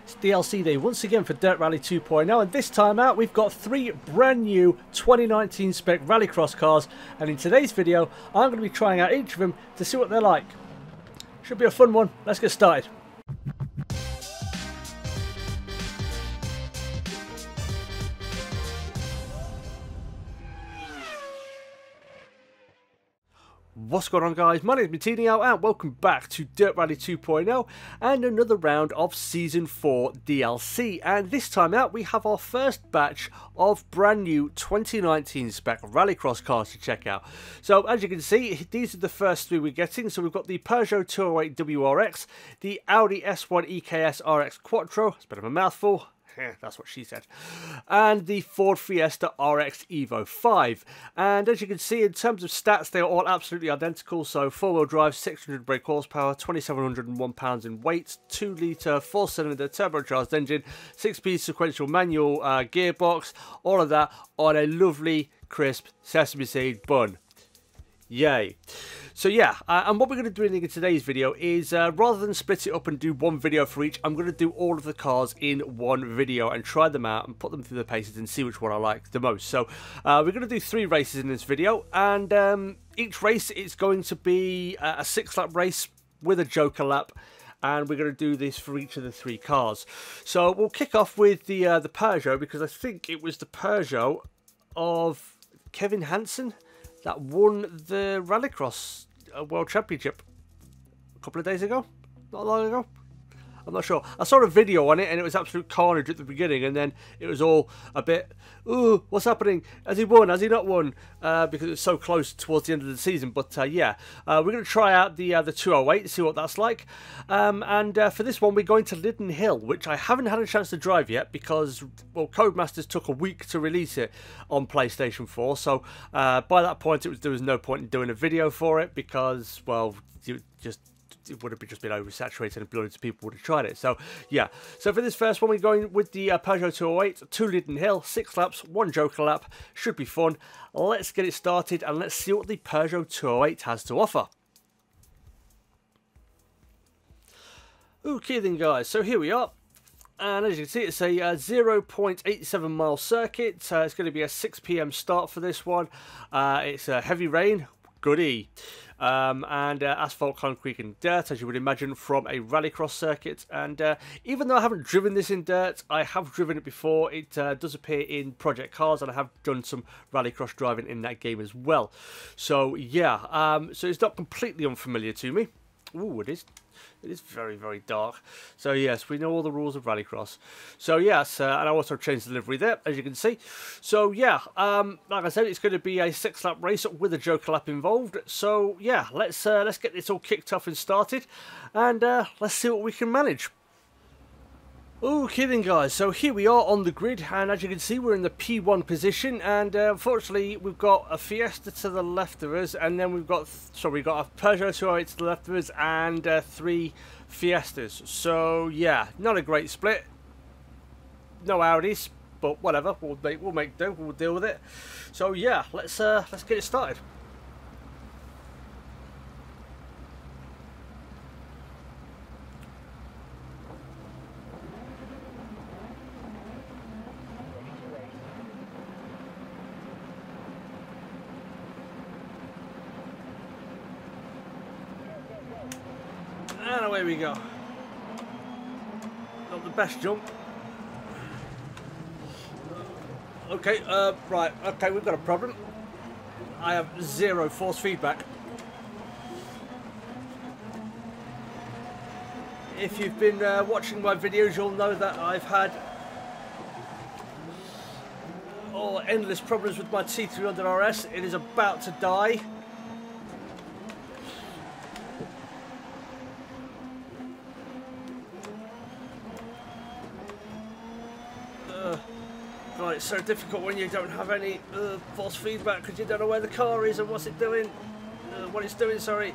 It's DLC day once again for Dirt Rally 2.0, and this time out we've got 3 brand new 2019 spec Rallycross cars, and in today's video I'm going to be trying out each of them to see what they're like. Should be a fun one. Let's get started. What's going on, guys? My name is Martinio and welcome back to Dirt Rally 2.0 and another round of Season 4 DLC. And this time out we have our first batch of brand new 2019 spec Rallycross cars to check out. So as you can see, these are the first 3 we're getting. So we've got the Peugeot 208 WRX, the Audi S1 RXS Quattro, it's a bit of a mouthful. That's what she said. And the Ford Fiesta RX Evo 5. And as you can see, in terms of stats, they are all absolutely identical. So 4-wheel drive, 600 brake horsepower, 2,701 pounds in weight, 2-litre 4-cylinder turbocharged engine, 6-speed sequential manual gearbox, all of that on a lovely, crisp sesame seed bun. Yay. So yeah, and what we're going to do in today's video is, rather than split it up and do one video for each, I'm going to do all of the cars in one video and try them out and put them through the paces and see which one I like the most. So we're going to do 3 races in this video, and each race is going to be a 6-lap race with a joker lap, and we're going to do this for each of the 3 cars. So we'll kick off with the Peugeot, because I think it was the Peugeot of Kevin Hansen that won the Rallycross World Championship a couple of days ago, not long ago. I'm not sure. I saw a video on it and it was absolute carnage at the beginning, and then it was all a bit, ooh, what's happening? Has he won? Has he not won? Because it was so close towards the end of the season. But yeah, we're going to try out the 208, see what that's like. And for this one, we're going to Lydden Hill, which I haven't had a chance to drive yet because, well, Codemasters took a week to release it on PlayStation 4. So by that point, there was no point in doing a video for it because, well, it would have just been oversaturated and billions of people would have tried it. So yeah, so for this first one we're going with the Peugeot 208 to Lydden Hill, 6 laps, 1 joker lap. Should be fun. Let's get it started and let's see what the Peugeot 208 has to offer. Okay then, guys, so here we are. And as you can see, it's a 0.87 mile circuit. It's going to be a 6 PM start for this one. It's a heavy rain, goodie. And asphalt, concrete and dirt, as you would imagine from a rallycross circuit. And even though I haven't driven this in dirt, I have driven it before. It does appear in Project Cars, and I have done some rallycross driving in that game as well. So yeah, so it's not completely unfamiliar to me. Ooh, it is. It is very, very dark. So yes, we know all the rules of Rallycross. So yes, and I also changed the livery there, as you can see. So yeah, like I said, it's going to be a 6-lap race with a joker lap involved. So yeah, let's get this all kicked off and started, and let's see what we can manage. Okay then, guys, so here we are on the grid, and as you can see we're in the P1 position, and unfortunately we've got a Fiesta to the left of us, and then we've got a Peugeot 208 to the left of us, and 3 Fiestas. So yeah, not a great split. No Audis, but whatever, we'll make do, we'll deal with it. So yeah, let's get it started. And away we go. Not the best jump. Okay, right, okay, we've got a problem. I have 0 force feedback. If you've been watching my videos, you'll know that I've had endless problems with my T300rs. It is about to die. Right, it's so difficult when you don't have any force feedback because you don't know where the car is and what's it doing. What it's doing, sorry.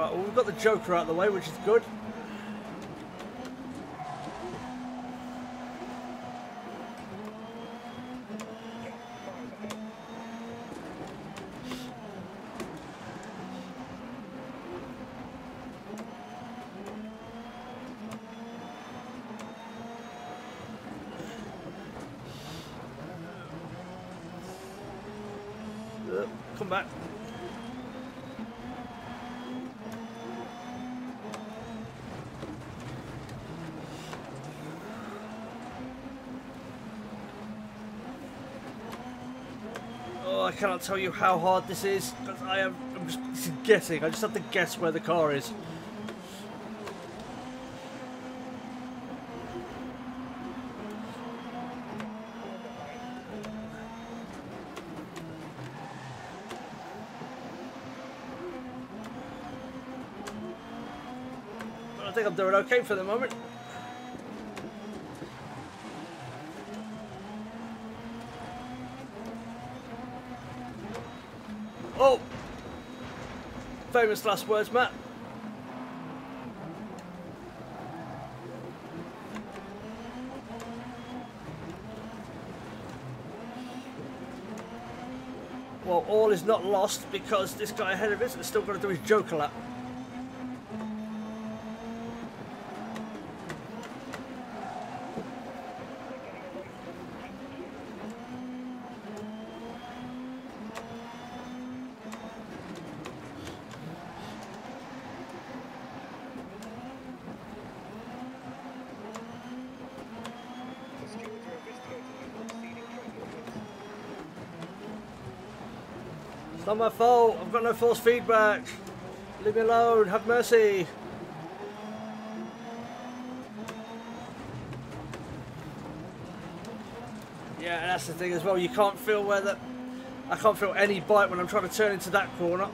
Right, well, we've got the Joker out of the way, which is good. Come back. Oh, I cannot tell you how hard this is, because I'm just guessing. I just have to guess where the car is. I think I'm doing okay for the moment. Oh! Famous last words, Matt. Well, all is not lost because this guy ahead of us has still got to do his Joker lap. It's not my fault. I've got no force feedback. Leave me alone. Have mercy. Yeah, that's the thing as well. You can't feel where the... I can't feel any bite when I'm trying to turn into that corner.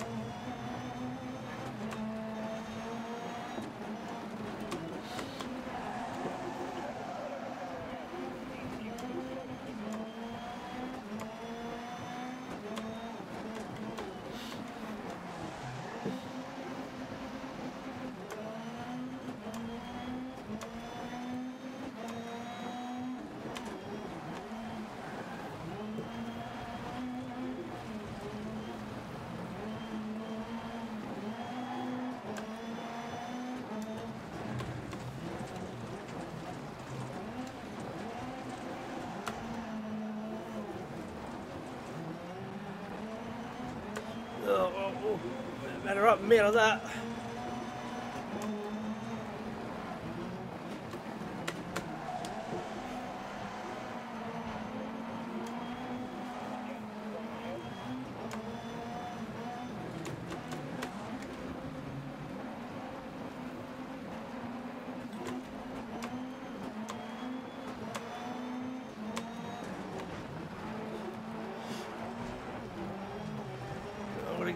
Better up middle of that.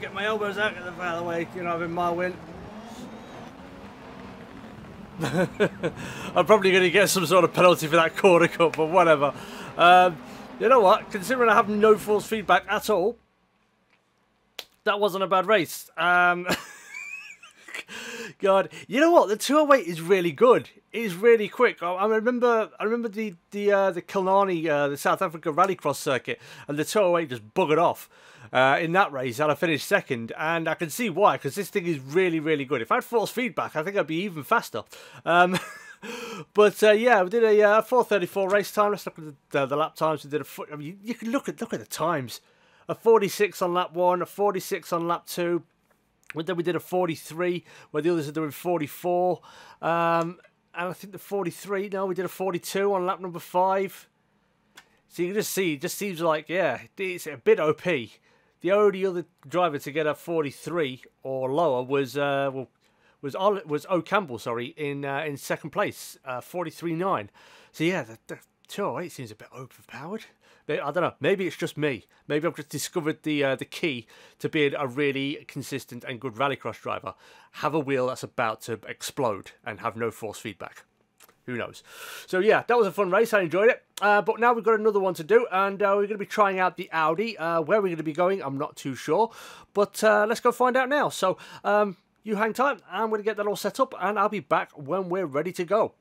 Get my elbows out of the way, you know, I'm in my win. I'm probably going to get some sort of penalty for that corner cut, but whatever. You know what? Considering I have no force feedback at all, that wasn't a bad race. God, you know what? The 208 is really good. It's really quick. I remember the Killarney, the South Africa Rallycross circuit, and the 208 just buggered off. In that race, and I finished second, and I can see why, because this thing is really, really good. If I had force feedback, I think I'd be even faster. But yeah, we did a 4:34 race time. Let's look at the lap times. We did I mean, you can look at the times. A 46 on lap 1, a 46 on lap 2. Then we did a 43, where the others are doing 44. And I think the 43. No, we did a 42 on lap number 5. So you can just see, it just seems like, yeah, it's a bit OP. The only other driver to get a 43 or lower was O Campbell, sorry, in second place, 43.9. So yeah, the 208 seems a bit overpowered. I don't know. Maybe it's just me. Maybe I've just discovered the key to being a really consistent and good rallycross driver. Have a wheel that's about to explode and have no force feedback. Who knows? So yeah, that was a fun race. I enjoyed it. But now we've got another one to do, and we're going to be trying out the Audi. Where we're going to be going, I'm not too sure. But let's go find out now. So You hang tight, I'm going to get that all set up and I'll be back when we're ready to go.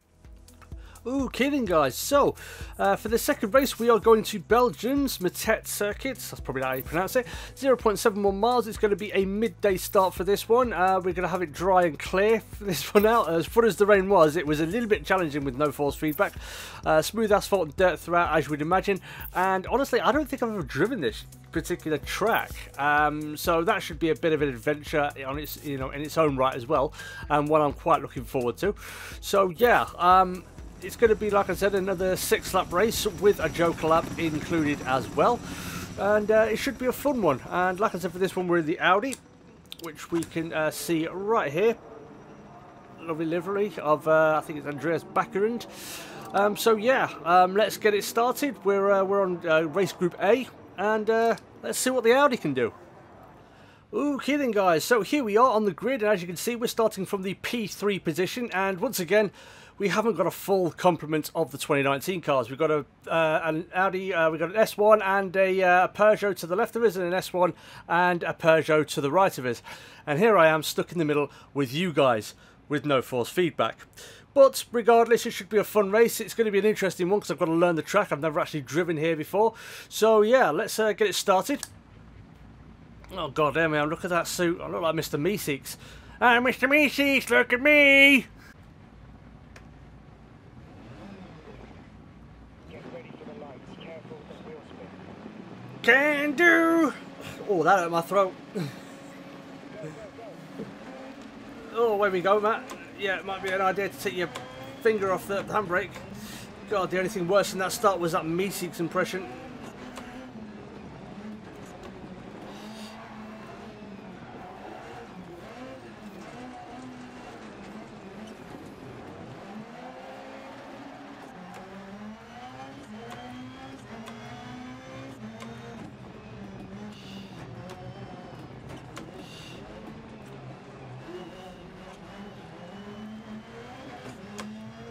Okay then guys, so for the second race we are going to Belgium's Metet circuit, that's probably how you pronounce it, 0.71 miles, it's going to be a midday start for this one. We're going to have it dry and clear for this one out. As fun as the rain was, it was a little bit challenging with no force feedback. Smooth asphalt and dirt throughout, as you would imagine, and honestly I don't think I've ever driven this particular track, so that should be a bit of an adventure on its, in its own right as well, and one I'm quite looking forward to. So yeah, it's going to be, like I said, another 6-lap race with a joker lap included as well, and it should be a fun one. And like I said, for this one we're in the Audi, which we can see right here. Lovely livery of I think it's Andreas Backerand. So yeah, let's get it started. We're on race group A, and let's see what the Audi can do. Okay then guys, so here we are on the grid, and as you can see we're starting from the P3 position, and once again we haven't got a full complement of the 2019 cars. We've got an Audi, we've got an S1 and a Peugeot to the left of us, and an S1 and a Peugeot to the right of us. And here I am stuck in the middle with you guys with no force feedback. But regardless, it should be a fun race. It's going to be an interesting one because I've got to learn the track. I've never actually driven here before. So yeah, let's get it started. Oh god damn it, look at that suit. I look like Mr. Meeseeks. Ah, Mr. Meeseeks, look at me! Can do! Oh, that hurt my throat. Oh, where we go, Matt. Yeah, it might be an idea to take your finger off the handbrake. God, the only thing worse than that start was that Meeseeks impression.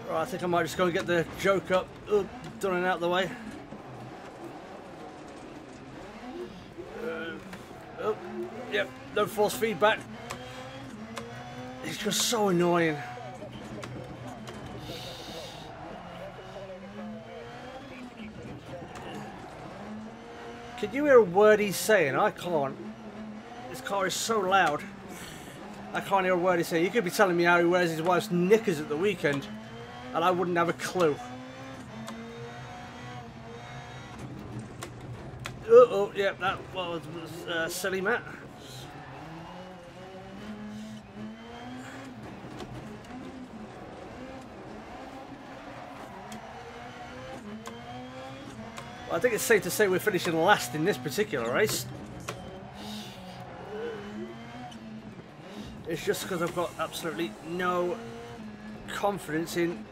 Right, I think I might just go and get the joke up, done and out of the way. Oh, yep, no force feedback. It's just so annoying. Can you hear a word he's saying? I can't. This car is so loud. I can't hear a word he's saying. You could be telling me how he wears his wife's knickers at the weekend, and I wouldn't have a clue. Uh-oh, yeah, that was silly, Matt. Well, I think it's safe to say we're finishing last in this particular race. It's just because I've got absolutely no confidence in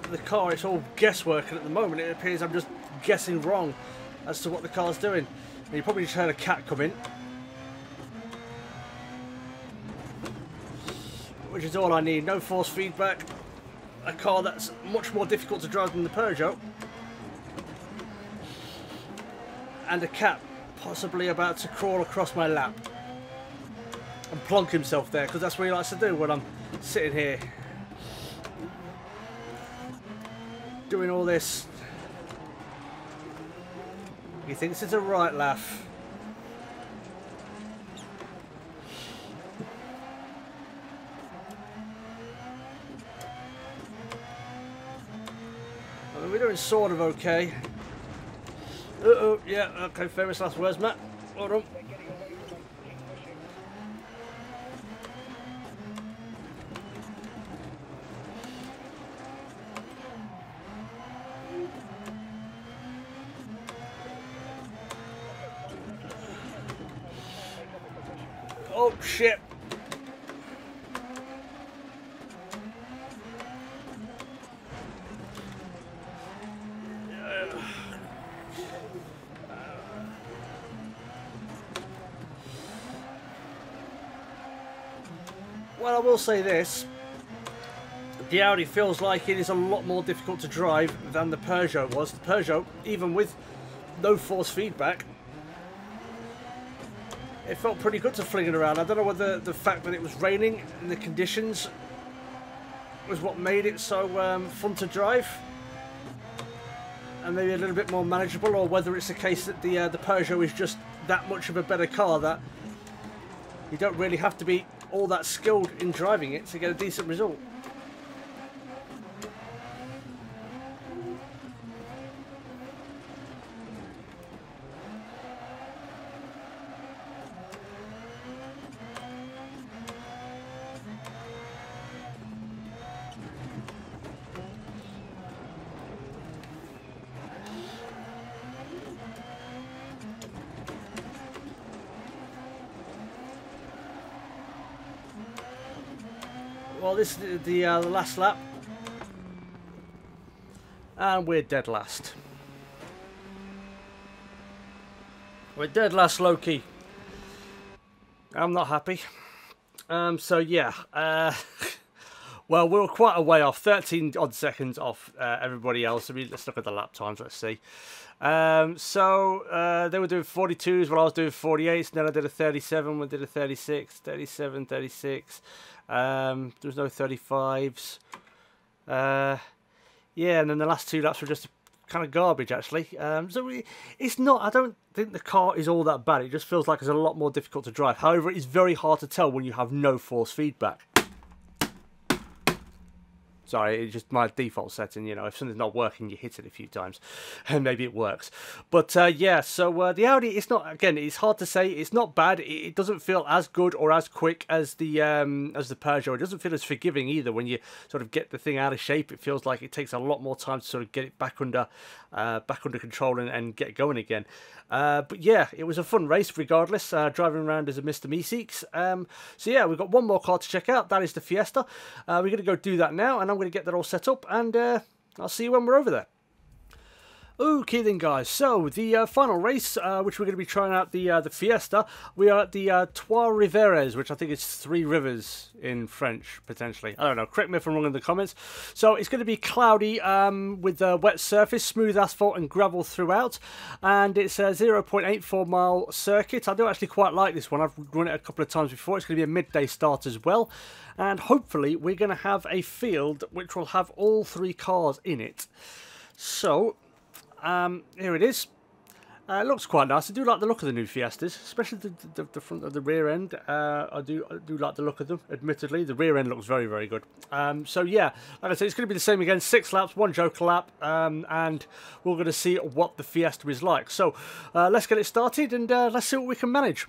the car. It's all guesswork, and at the moment it appears I'm just guessing wrong as to what the car's doing. And you probably just heard a cat come in, which is all I need. No force feedback, a car that's much more difficult to drive than the Peugeot, and a cat possibly about to crawl across my lap and plonk himself there, because that's what he likes to do when I'm sitting here doing all this. He thinks it's a right laugh. I mean, we're doing sort of okay. Uh-oh, yeah, okay, famous last words, Matt. Hold on. Oh shit. Well, I will say this. The Audi feels like it is a lot more difficult to drive than the Peugeot was. The Peugeot, even with no force feedback, it felt pretty good to fling it around. I don't know whether the fact that it was raining and the conditions was what made it so fun to drive, and maybe a little bit more manageable, or whether it's the case that the Peugeot is just that much of a better car that you don't really have to be all that skilled in driving it to get a decent result. Well, this is the last lap, and we're dead last. We're dead last, Loki. I'm not happy. So yeah, well, we were quite a way off, 13 odd seconds off everybody else. I mean, let's look at the lap times. Let's see. So they were doing 42s while I was doing 48s. Then I did a 37. We did a 36, 37, 36. There was no 35s. Yeah, and then the last two laps were just kind of garbage, actually. So it's not, I don't think the car is all that bad. It just feels like it's a lot more difficult to drive. However, it's very hard to tell when you have no force feedback. Sorry, it's just my default setting, you know, if something's not working, you hit it a few times, and maybe it works. But, yeah, so the Audi, it's not, again, it's hard to say, it's not bad, it doesn't feel as good or as quick as the Peugeot. It doesn't feel as forgiving either when you sort of get the thing out of shape. It feels like it takes a lot more time to sort of get it back under control and get going again. But yeah, it was a fun race regardless, driving around as a Mr. Meeseeks. So yeah, we've got one more car to check out, that is the Fiesta. We're going to go do that now, and I'm going to get that all set up, and I'll see you when we're over there. Okay then, guys, so the final race, which we're going to be trying out the Fiesta, we are at the Trois Rivières, which I think is 3 rivers in French, potentially. I don't know, correct me if I'm wrong in the comments. So it's going to be cloudy with a wet surface, smooth asphalt and gravel throughout, and it's a 0.84 mile circuit. I do actually quite like this one. I've run it a couple of times before. It's going to be a midday start as well, and hopefully we're going to have a field which will have all 3 cars in it. So here it is. It looks quite nice. I do like the look of the new Fiestas, especially the front of the rear end. I do like the look of them, admittedly. The rear end looks very, very good. So yeah, like I said, it's going to be the same again. 6 laps, 1 joker lap, and we're going to see what the Fiesta is like. So let's get it started, and let's see what we can manage.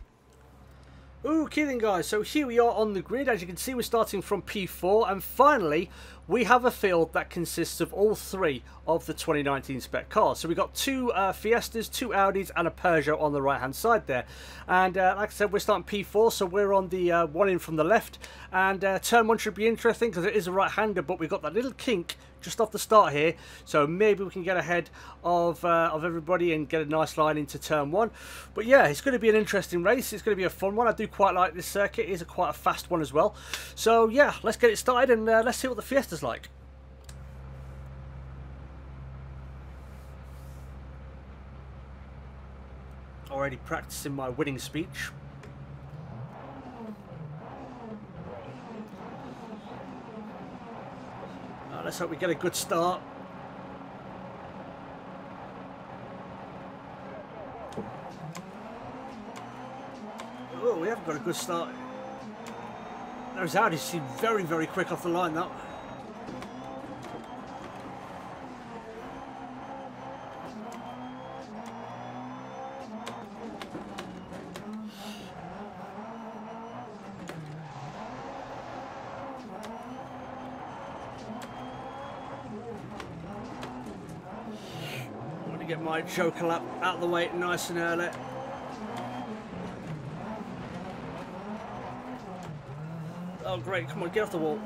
Okay then, guys, so here we are on the grid. As you can see, we're starting from P4, and finally we have a field that consists of all 3 of the 2019 spec cars. So we've got 2 Fiestas, 2 Audis and a Peugeot on the right hand side there. And like I said, we're starting P4, so we're on the one in from the left, and turn 1 should be interesting because it is a right-hander, but we've got that little kink just off the start here, so maybe we can get ahead of everybody and get a nice line into turn 1. But yeah, it's going to be an interesting race. It's going to be a fun one. I do quite like this circuit. It is quite a fast one as well. So yeah, let's get it started, and let's see what the Fiesta's like. Already practicing my winning speech. Let's hope we get a good start. Oh, we haven't got a good start. Those Audis seem very, very quick off the line, though. Get my joker lap out of the way nice and early. Oh great, come on, get off the wall.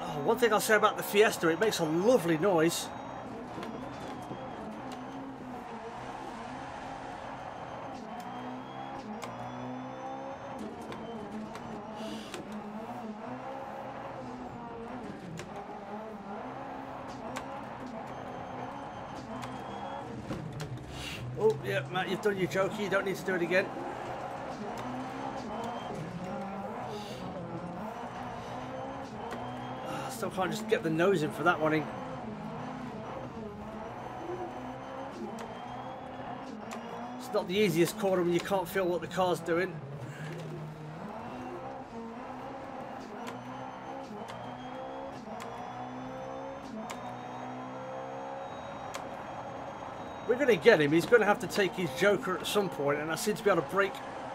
Oh, one thing I'll say about the Fiesta, it makes a lovely noise. Oh, yeah, Matt, you've done your jokey. You don't need to do it again. Still can't just get the nose in for that one. It's not the easiest corner when you can't feel what the car's doing. We're going to get him. He's going to have to take his joker at some point, and I seem to be able to brake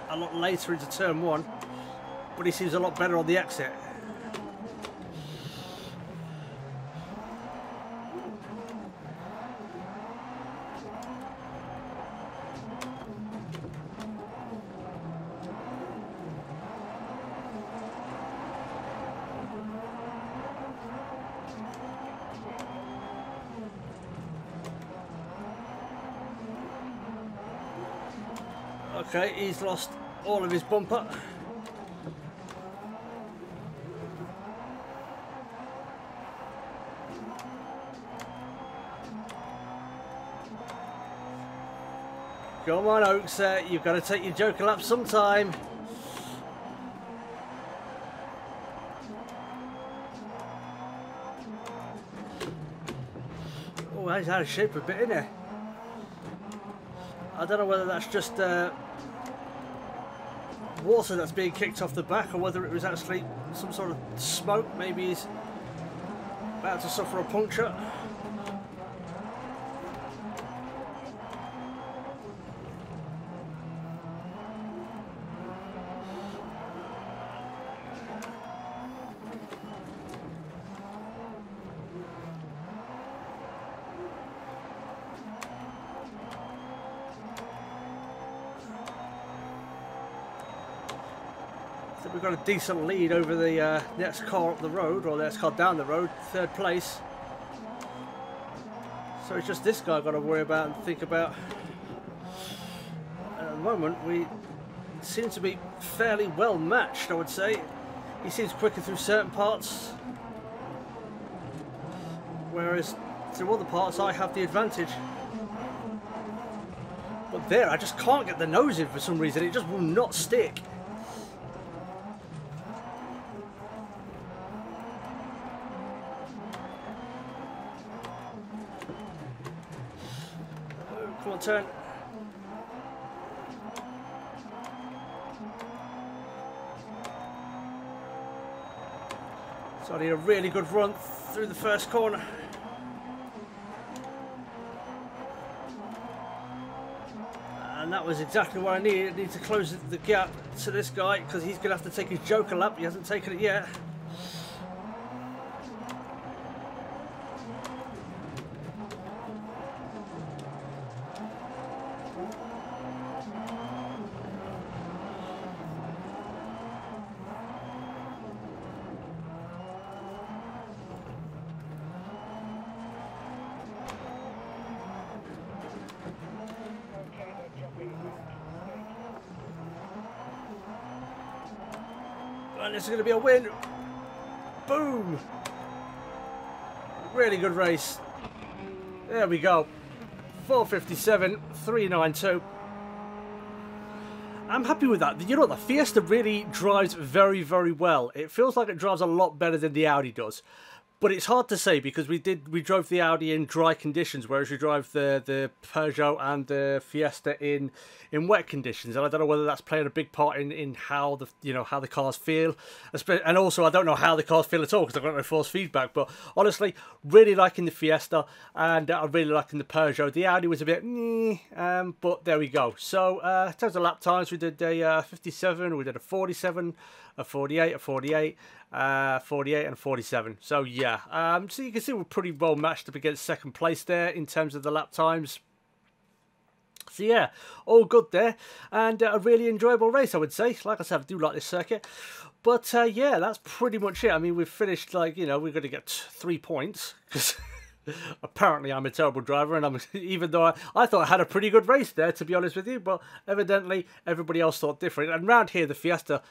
a lot later into turn one, but he seems a lot better on the exit. Okay, he's lost all of his bumper. Come on, Oaks, you've got to take your joker lap sometime. Oh, he's out of shape a bit, isn't he? I don't know whether that's just water that's being kicked off the back, or whether it was actually some sort of smoke. Maybe he's about to suffer a puncture. We've got a decent lead over the next car up the road, or the next car down the road, third place. So it's just this guy I've got to worry about and think about. And at the moment, we seem to be fairly well matched, I would say. He seems quicker through certain parts, whereas through other parts I have the advantage. But there, I just can't get the nose in for some reason. It just will not stick. Come on, turn. So I need a really good run through the first corner. And that was exactly what I needed. I need to close the gap to this guy, because he's going to have to take his joker lap. He hasn't taken it yet. And this is going to be a win. Boom. Really good race. There we go. 457.392. I'm happy with that. You know, the Fiesta really drives very, very well. It feels like it drives a lot better than the Audi does. But it's hard to say, because we drove the Audi in dry conditions, whereas we drive the Peugeot and the Fiesta in wet conditions, and I don't know whether that's playing a big part in how the cars feel, and also I don't know how the cars feel at all, because I've got no force feedback. But honestly, really liking the Fiesta, and I'm really liking the Peugeot. The Audi was a bit, but there we go. So in terms of lap times, we did a 57, we did a 47, a 48, a 48. 48 and 47. So yeah, so you can see we're pretty well matched up against second place there in terms of the lap times. So yeah, all good there, and a really enjoyable race, I would say. Like I said, I do like this circuit. But yeah, that's pretty much it. I mean, we've finished, like, you know, we're going to get 3 points, because apparently I'm a terrible driver, and even though I thought I had a pretty good race there, to be honest with you, but evidently everybody else thought different. And round here, the Fiesta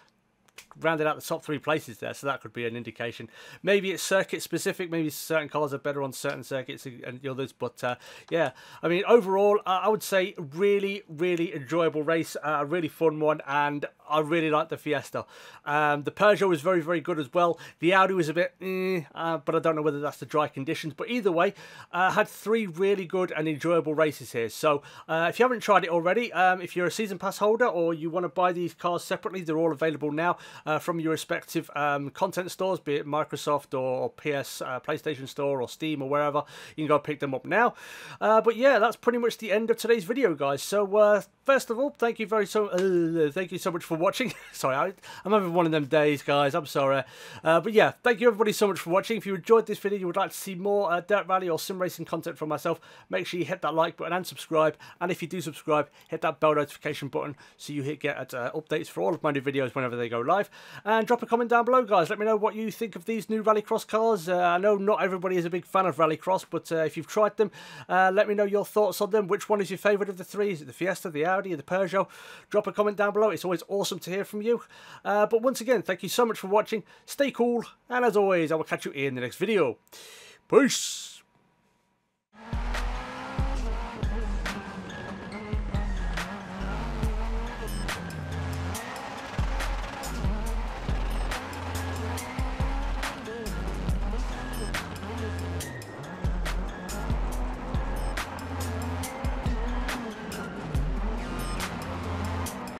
rounded out the top 3 places there, so that could be an indication. Maybe it's circuit specific, maybe certain cars are better on certain circuits and the others, but yeah, I mean, overall, I would say really, really enjoyable race, a really fun one, and I really like the Fiesta. The Peugeot was very, very good as well. The Audi was a bit, but I don't know whether that's the dry conditions, but either way, had 3 really good and enjoyable races here. So if you haven't tried it already, if you're a season pass holder or you want to buy these cars separately, they're all available now from your respective content stores, be it Microsoft or PS, PlayStation Store or Steam or wherever. You can go pick them up now. But yeah, that's pretty much the end of today's video, guys. So first of all, thank you so much for watching. Sorry, I'm having one of them days, guys. I'm sorry. But yeah, thank you everybody so much for watching. If you enjoyed this video, you would like to see more dirt rally or sim racing content from myself, make sure you hit that like button and subscribe. And if you do subscribe, hit that bell notification button so you get updates for all of my new videos whenever they go live. And drop a comment down below, guys. Let me know what you think of these new Rallycross cars. I know not everybody is a big fan of Rallycross, but if you've tried them, let me know your thoughts on them. Which one is your favourite of the 3? Is it the Fiesta, the Audi, or the Peugeot? Drop a comment down below. It's always awesome to hear from you. But once again, thank you so much for watching. Stay cool, and as always, I will catch you in the next video. Peace!